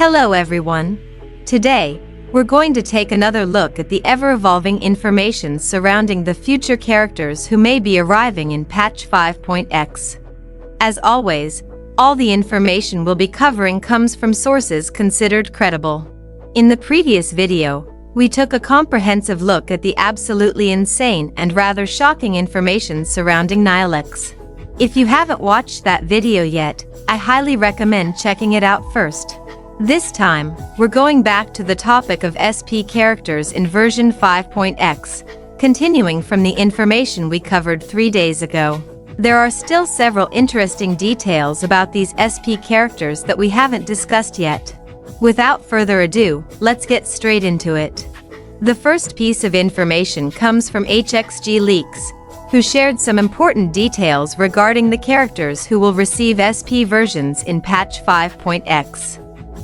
Hello everyone. Today, we're going to take another look at the ever-evolving information surrounding the future characters who may be arriving in patch 5.x. As always, all the information we'll be covering comes from sources considered credible. In the previous video, we took a comprehensive look at the absolutely insane and rather shocking information surrounding Nihilex. If you haven't watched that video yet, I highly recommend checking it out first. This time, we're going back to the topic of SP characters in version 5.x, continuing from the information we covered 3 days ago. There are still several interesting details about these SP characters that we haven't discussed yet. Without further ado, let's get straight into it. The first piece of information comes from HXG Leaks, who shared some important details regarding the characters who will receive SP versions in patch 5.x.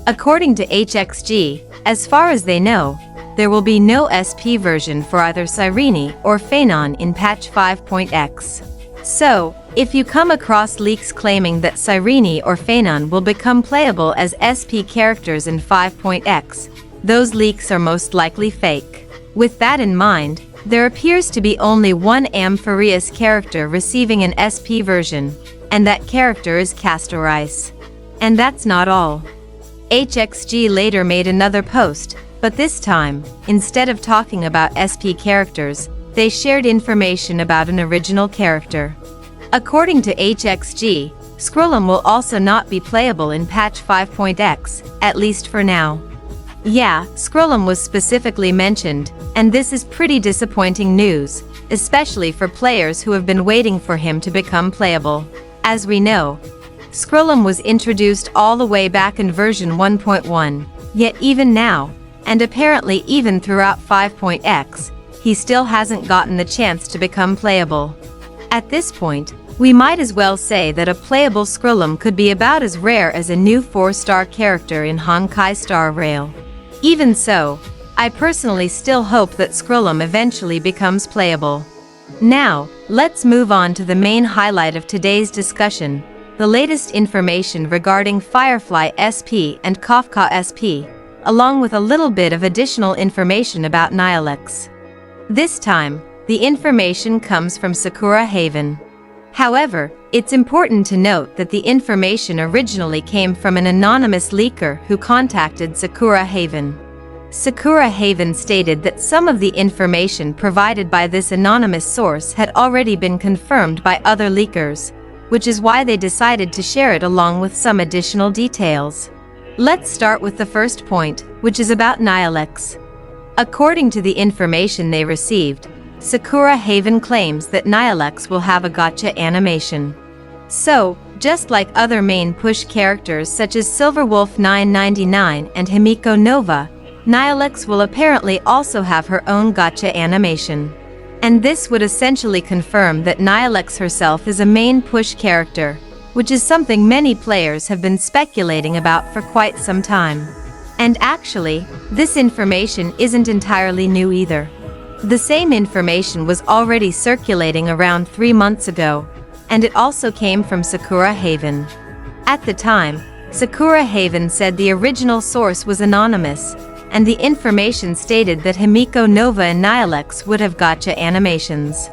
According to HXG, as far as they know, there will be no SP version for either Cyrene or Phanon in patch 5.x. So, if you come across leaks claiming that Cyrene or Phanon will become playable as SP characters in 5.x, those leaks are most likely fake. With that in mind, there appears to be only one amphibious character receiving an SP version, and that character is Castorice. And that's not all. HXG later made another post, but this time, instead of talking about SP characters, they shared information about an original character. According to HXG, SCREWLLUM will also not be playable in patch 5.x, at least for now. Yeah, SCREWLLUM was specifically mentioned, and this is pretty disappointing news, especially for players who have been waiting for him to become playable. As we know, SCREWLLUM was introduced all the way back in version 1.1, yet even now, and apparently even throughout 5.x, he still hasn't gotten the chance to become playable. At this point, we might as well say that a playable SCREWLLUM could be about as rare as a new 4-star character in Honkai starrail. Even so, I personally still hope that SCREWLLUM eventually becomes playable. Now, let's move on to the main highlight of today's discussion, the latest information regarding FIREFLY SP and KAFKA SP, along with a little bit of additional information about Nihilex. This time, the information comes from Sakura Haven. However, it's important to note that the information originally came from an anonymous leaker who contacted Sakura Haven. Sakura Haven stated that some of the information provided by this anonymous source had already been confirmed by other leakers, which is why they decided to share it along with some additional details. Let's start with the first point, which is about Nihilex. According to the information they received, Sakura Haven claims that Nihilex will have a gacha animation. So, just like other main push characters such as Silverwolf 999 and Himiko Nova, Nihilex will apparently also have her own gacha animation. And this would essentially confirm that Nihilex herself is a main push character, which is something many players have been speculating about for quite some time. And actually, this information isn't entirely new either. The same information was already circulating around 3 months ago, and it also came from Sakura Haven. At the time, Sakura Haven said the original source was anonymous, and the information stated that Himiko Nova and Nihilex would have gacha animations.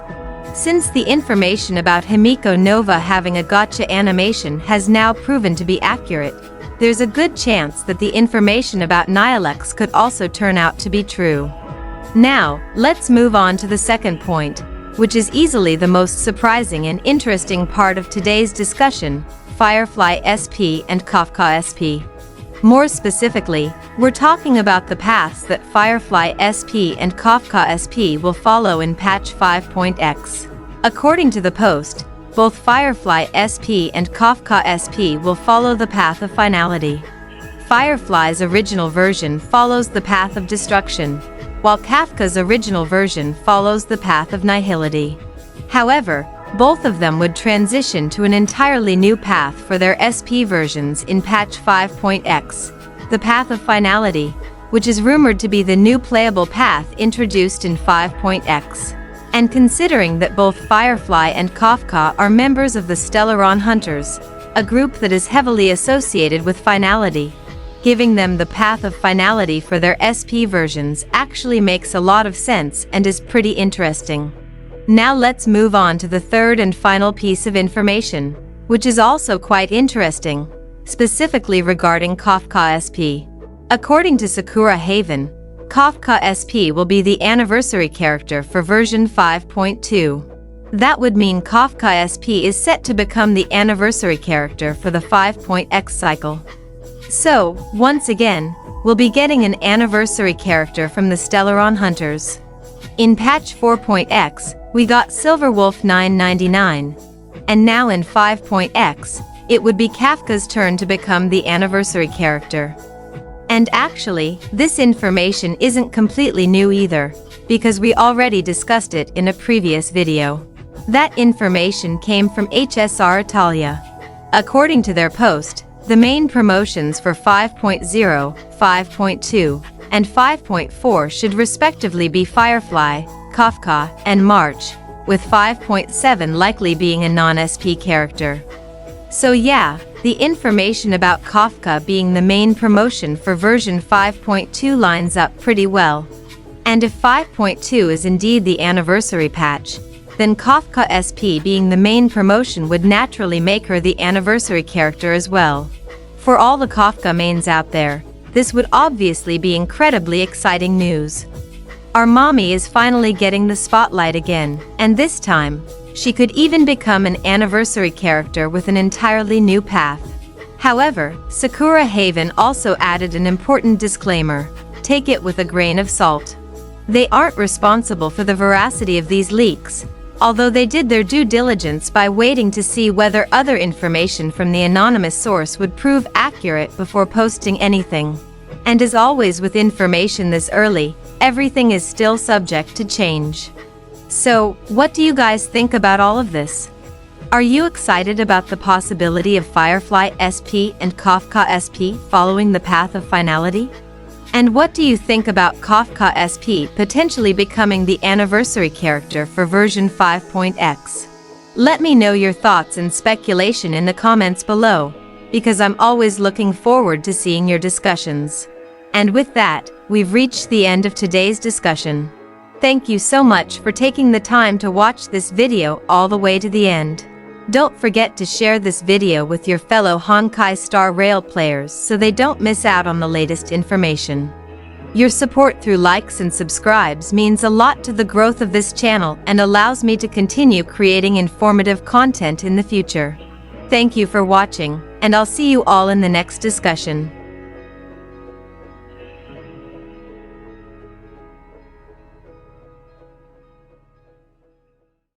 Since the information about Himiko Nova having a gacha animation has now proven to be accurate, there's a good chance that the information about Nihilex could also turn out to be true. Now, let's move on to the second point, which is easily the most surprising and interesting part of today's discussion, FIREFLY SP and KAFKA SP. More specifically, we're talking about the paths that FIREFLY SP and KAFKA SP will follow in patch 5.x. According to the post, both FIREFLY SP and KAFKA SP will follow the path of finality. FIREFLY's original version follows the path of destruction, while KAFKA's original version follows the path of nihility. However, both of them would transition to an entirely new path for their SP versions in patch 5.x, the path of finality, which is rumored to be the new playable path introduced in 5.x. And considering that both FIREFLY and KAFKA are members of the Stellaron Hunters, a group that is heavily associated with finality, Giving them the path of finality for their SP versions actually makes a lot of sense and is pretty interesting. Now let's move on to the third and final piece of information, which is also quite interesting, specifically regarding KAFKA SP. According to Sakura Haven, KAFKA SP will be the anniversary character for version 5.2. That would mean KAFKA SP is set to become the anniversary character for the 5.x cycle. So, once again, we'll be getting an anniversary character from the Stellaron Hunters. In patch 4.x, we got Silverwolf 999, and now in 5.x, it would be KAFKA's turn to become the anniversary character. And actually, this information isn't completely new either, because we already discussed it in a previous video. That information came from HSR Italia. According to their post, the main promotions for 5.0, 5.2, and 5.4 should respectively be Firefly, KAFKA, and March, with 5.7 likely being a non-SP character. So yeah, the information about KAFKA being the main promotion for version 5.2 lines up pretty well. And if 5.2 is indeed the anniversary patch, then KAFKA SP being the main promotion would naturally make her the anniversary character as well. For all the KAFKA mains out there, this would obviously be incredibly exciting news. Our mommy is finally getting the spotlight again, and this time, she could even become an anniversary character with an entirely new path. However, Sakura Haven also added an important disclaimer: take it with a grain of salt. They aren't responsible for the veracity of these leaks, although they did their due diligence by waiting to see whether other information from the anonymous source would prove accurate before posting anything. And as always with information this early, everything is still subject to change. So, what do you guys think about all of this? Are you excited about the possibility of Firefly SP and KAFKA SP following the path of finality? And what do you think about KAFKA SP potentially becoming the anniversary character for version 5.x? Let me know your thoughts and speculation in the comments below, because I'm always looking forward to seeing your discussions. And with that, we've reached the end of today's discussion. Thank you so much for taking the time to watch this video all the way to the end. Don't forget to share this video with your fellow Honkai Star Rail players so they don't miss out on the latest information. Your support through likes and subscribes means a lot to the growth of this channel and allows me to continue creating informative content in the future. Thank you for watching, and I'll see you all in the next discussion.